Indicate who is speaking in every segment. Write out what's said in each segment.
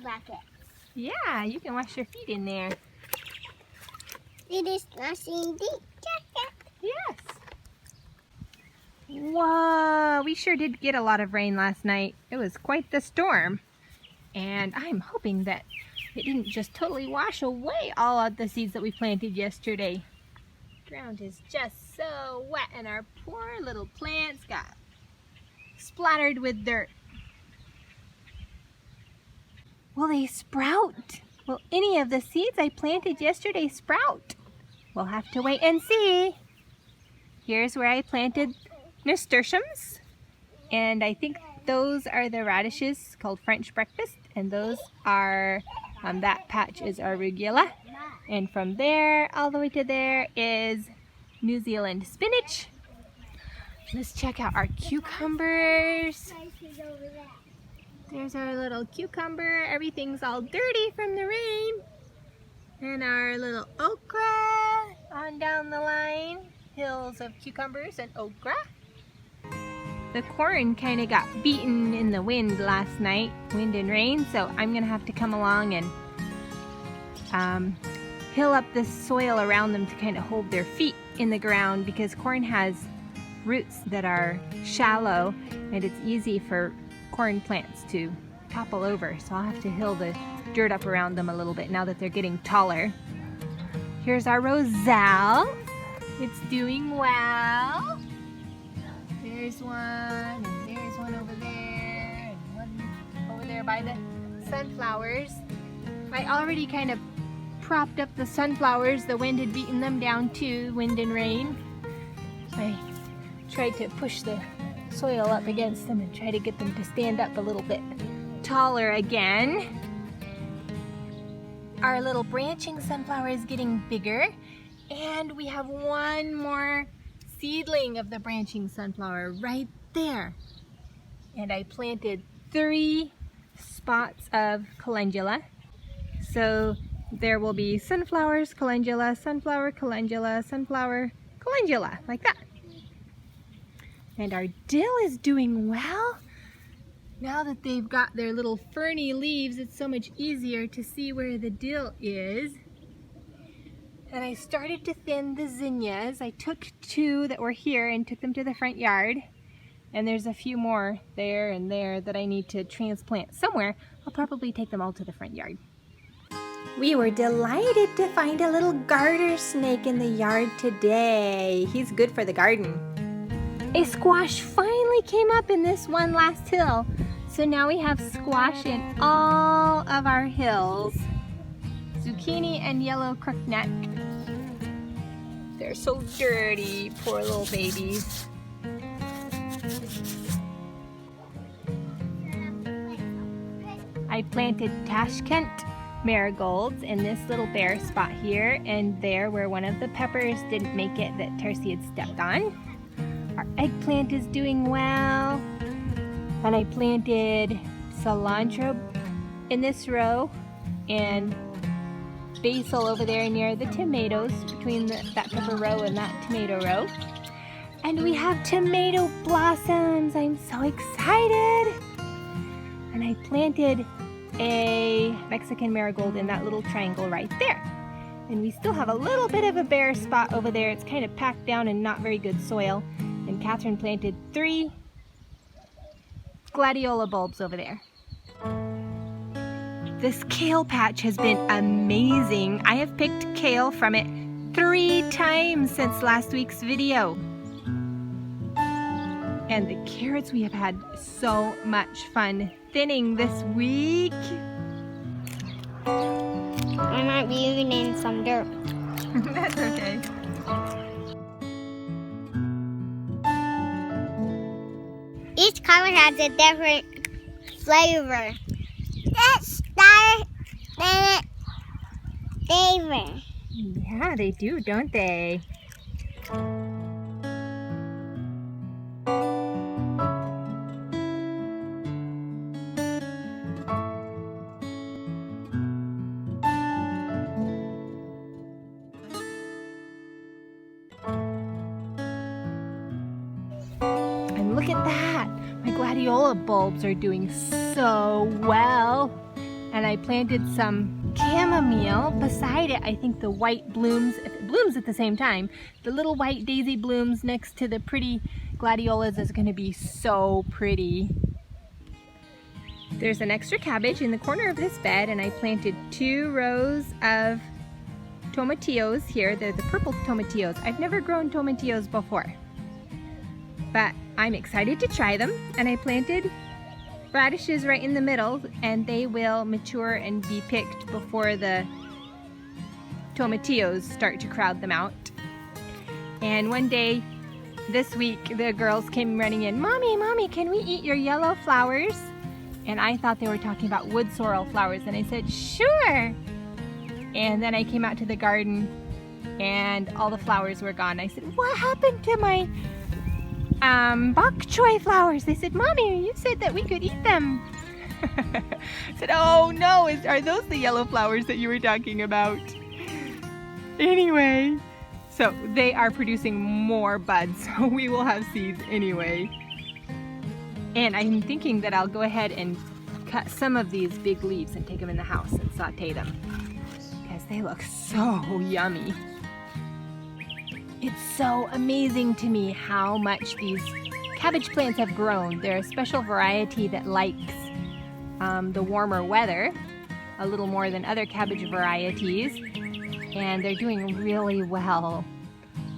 Speaker 1: bucket.
Speaker 2: Yeah, you can wash your feet in there.
Speaker 1: It is washing the jacket.
Speaker 2: Yes. Whoa, we sure did get a lot of rain last night. It was quite the storm. And I'm hoping that it didn't just totally wash away all of the seeds that we planted yesterday. The ground is just so wet and our poor little plants got splattered with dirt. Will they sprout? Will any of the seeds I planted yesterday sprout? We'll have to wait and see. Here's where I planted nasturtiums, and I think those are the radishes called French breakfast, and those are, that patch is arugula, and from there all the way to there is New Zealand spinach. Let's check out our cucumbers. There's our little cucumber. Everything's all dirty from the rain. And our little okra on down the line. Hills of cucumbers and okra. The corn kind of got beaten in the wind last night, wind and rain, so I'm gonna have to come along and hill up the soil around them to kind of hold their feet in the ground, because corn has roots that are shallow and it's easy for corn plants to topple over, so I'll have to hill the dirt up around them a little bit now that they're getting taller. Here's our roselle. It's doing well. There's one, and there's one over there, and one over there by the sunflowers. I already kind of propped up the sunflowers. The wind had beaten them down too, wind and rain. I tried to push the soil up against them and try to get them to stand up a little bit taller again. Our little branching sunflower is getting bigger, and we have one more seedling of the branching sunflower right there. And I planted 3 spots of calendula. So there will be sunflowers, calendula, sunflower, calendula, sunflower, calendula, like that. And our dill is doing well. Now that they've got their little ferny leaves, it's so much easier to see where the dill is. And I started to thin the zinnias. I took 2 that were here and took them to the front yard. And there's a few more there and there that I need to transplant somewhere. I'll probably take them all to the front yard. We were delighted to find a little garter snake in the yard today. He's good for the garden. A squash finally came up in this one last hill. So now we have squash in all of our hills. Zucchini and yellow crookneck. They're so dirty, poor little babies. I planted Tashkent marigolds in this little bare spot here and there where one of the peppers didn't make it that Tarsi had stepped on. Our eggplant is doing well. And I planted cilantro in this row and basil over there near the tomatoes, between that pepper row and that tomato row. And we have tomato blossoms. I'm so excited. And I planted a Mexican marigold in that little triangle right there. And we still have a little bit of a bare spot over there. It's kind of packed down and not very good soil. And Catherine planted 3 gladiola bulbs over there. This kale patch has been amazing. I have picked kale from it 3 times since last week's video. And the carrots, we have had so much fun thinning this week.
Speaker 1: I might be even in some dirt.
Speaker 2: That's okay.
Speaker 1: Each color has a different flavor. Let's start the flavor.
Speaker 2: Yeah, they do, don't they? And look at that! My gladiola bulbs are doing so well. And I planted some chamomile beside it. I think the white blooms, if it blooms at the same time, the little white daisy blooms next to the pretty gladiolas is going to be so pretty. There's an extra cabbage in the corner of this bed, and I planted 2 rows of tomatillos here. They're the purple tomatillos. I've never grown tomatillos before, but I'm excited to try them. And I planted radishes right in the middle, and they will mature and be picked before the tomatillos start to crowd them out. And one day this week, the girls came running in, "Mommy, Mommy, can we eat your yellow flowers?" And I thought they were talking about wood sorrel flowers, and I said, "Sure." And then I came out to the garden and all the flowers were gone. I said, "What happened to my bok choy flowers?" They said, "Mommy, you said that we could eat them." I said, "Oh no, are those the yellow flowers that you were talking about?" Anyway, so they are producing more buds, so we will have seeds anyway. And I'm thinking that I'll go ahead and cut some of these big leaves and take them in the house and saute them, because they look so yummy. It's so amazing to me how much these cabbage plants have grown. They're a special variety that likes the warmer weather a little more than other cabbage varieties, and they're doing really well.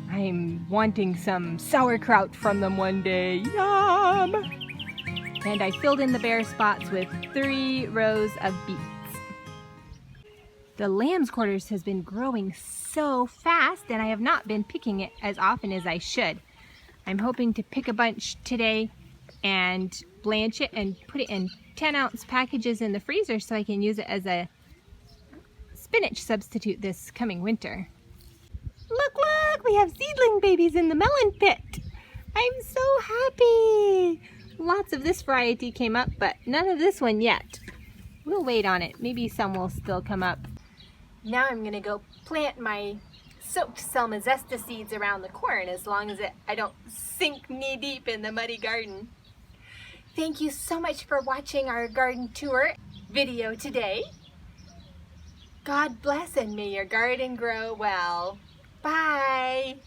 Speaker 2: I'm wanting some sauerkraut from them one day. Yum! And I filled in the bare spots with 3 rows of beets. The lamb's quarters has been growing so fast, and I have not been picking it as often as I should. I'm hoping to pick a bunch today and blanch it and put it in 10-ounce packages in the freezer so I can use it as a spinach substitute this coming winter. Look, look! We have seedling babies in the melon pit! I'm so happy! Lots of this variety came up, but none of this one yet. We'll wait on it. Maybe some will still come up. Now I'm gonna go plant my soaked Selma Zesta seeds around the corn, as long as I don't sink knee deep in the muddy garden. Thank you so much for watching our garden tour video today. God bless, and may your garden grow well. Bye!